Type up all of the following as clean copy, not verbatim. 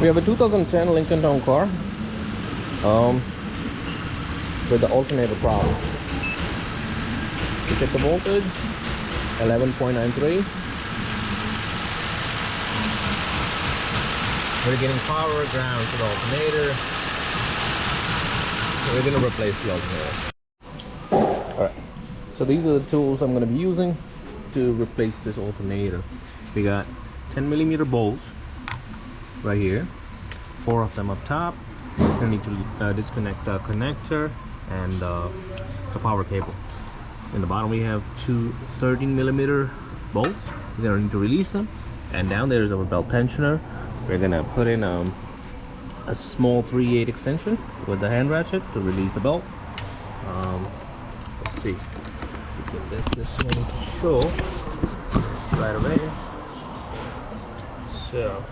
We have a 2010 Lincoln Town car with the alternator problem. You check the voltage, 11.93. We're getting power ground to the alternator. So we're going to replace the alternator. Alright, so these are the tools I'm going to be using to replace this alternator. We got 10mm bolts right here, 4 of them up top. I need to disconnect the connector and the power cable. In the bottom we have two 13mm bolts. We're going to need to release them, and down there is our belt tensioner. We're going to put in a small 3/8 extension with the hand ratchet to release the belt. Let's see, we can get this one to show right away. So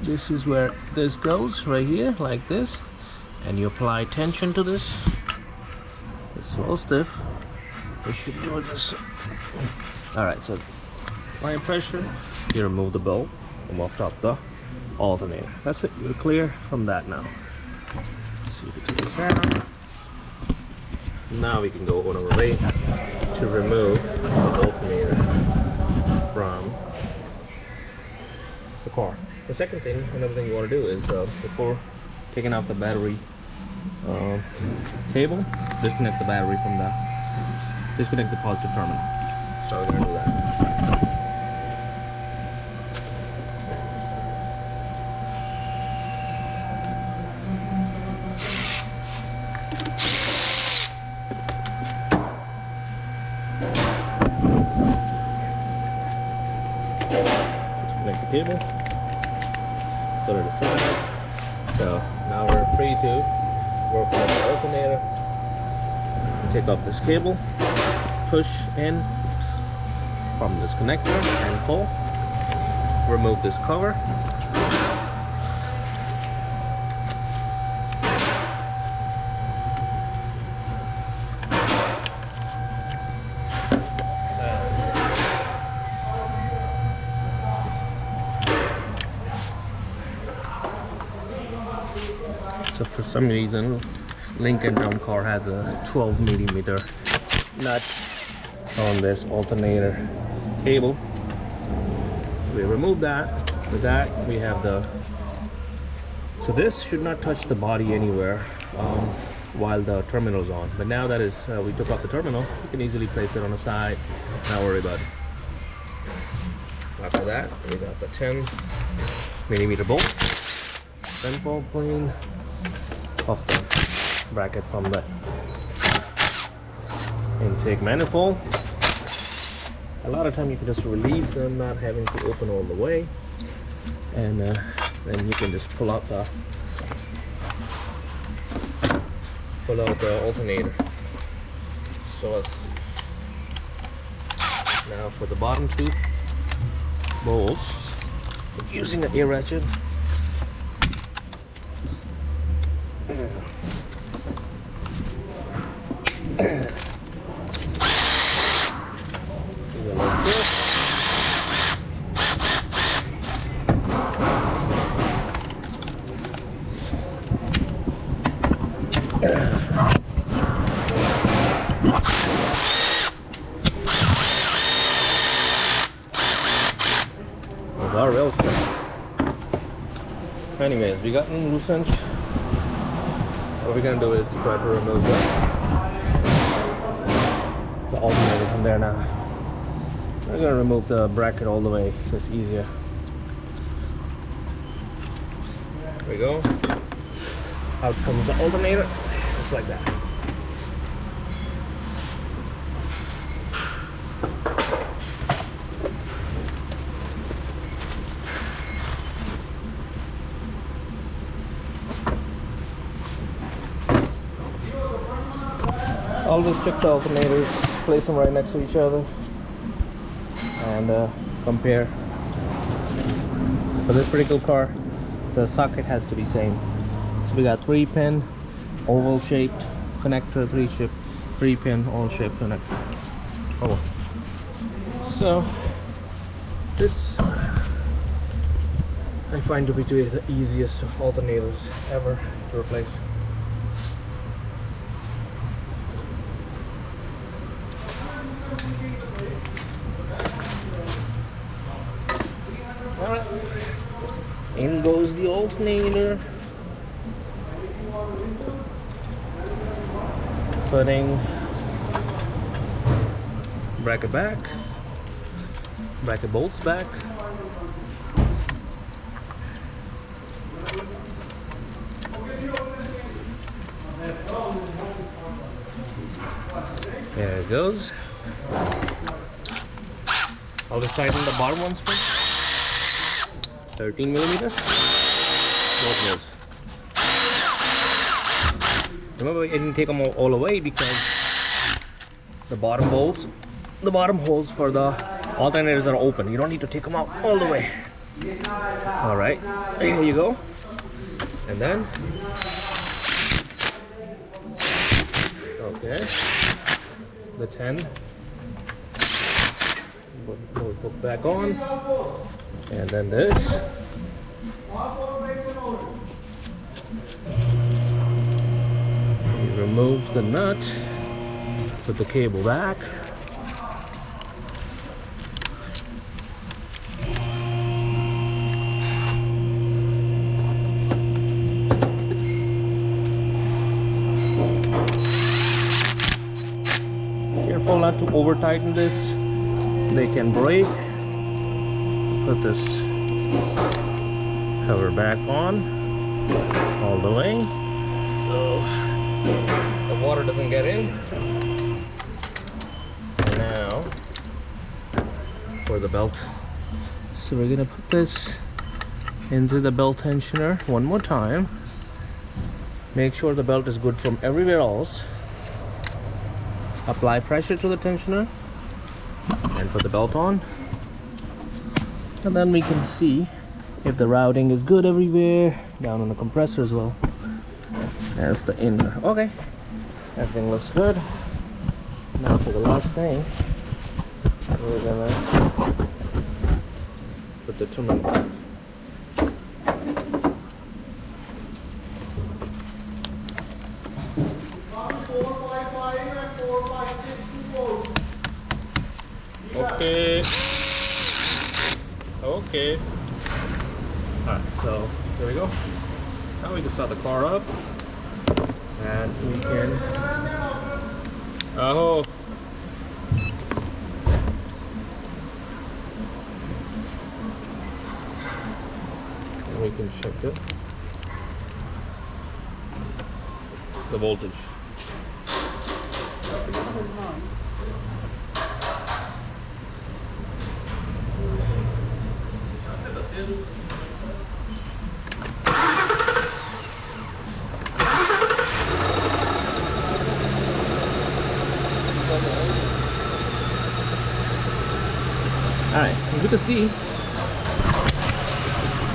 this is where this goes, right here, like this, and you apply tension to this. It's a little stiff. We should do this. Alright, so apply pressure, you remove the bolt from off top the alternator. That's it, you're clear from that now. Let's see if we take this out. Now we can go on our way to remove the alternator from the car. The second thing, another thing you want to do is before taking out the battery cable, disconnect the battery from disconnect the positive terminal. So we're going to do that. Disconnect the cable. Put it aside. So now we're free to work on the alternator. Take off this cable, push in from this connector and pull. Remove this cover. So for some reason, Lincoln Town car has a 12mm nut on this alternator cable. We remove that. With that, we have so this should not touch the body anywhere while the terminal is on. But now that we took off the terminal, you can easily place it on the side. Not worry about it. After that, we got the 10mm bolt. Then pull clean off the bracket from the intake manifold. A lot of time you can just release them, not having to open all the way, and then you can just pull out the alternator. So let's see. Now for the bottom two bolts, using an air ratchet. Our real stuff. Anyways, we got them loosened. What we're gonna do is try to remove the alternator from there now. We're gonna remove the bracket all the way, so it's easier. There we go. Out comes the alternator, just like that. I'll just check the alternators, place them right next to each other, and compare. For this particular car, the socket has to be same. So we got 3-pin oval shaped connector, 3-pin oval shaped connector. Oh, so this I find to be the easiest alternators ever to replace. Alright, in goes the alternator. Putting bracket back, bracket bolts back. There it goes. I'll just tighten the bottom ones first. 13 millimeters. Both goes. Remember, I didn't take them all away because the bottom bolts, the bottom holes for the alternators are open. You don't need to take them out all the way. All right, here you go. And then, okay, the 10 we'll put back on, and then this. You remove the nut, put the cable back. Careful not to over tighten this, they can break. Put this cover back on all the way so the water doesn't get in. Now for the belt, so we're gonna put this into the belt tensioner one more time. Make sure the belt is good from everywhere else. Apply pressure to the tensioner and put the belt on, and then we can see if the routing is good everywhere, down on the compressor as well as the inner. Okay, everything looks good. Now for the last thing, we're gonna put the tuning back. Okay. Okay. Alright, so there we go. Now we can start the car up. And we can. Oh. And we can check the voltage. Alright, good to see.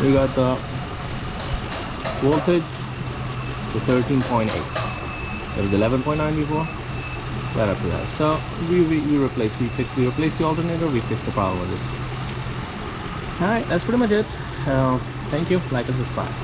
We got the voltage to 13.8. It was 11.9 before. Right up to that. So we replaced the alternator, we fixed the power with this. Alright, that's pretty much it. Thank you, like and subscribe.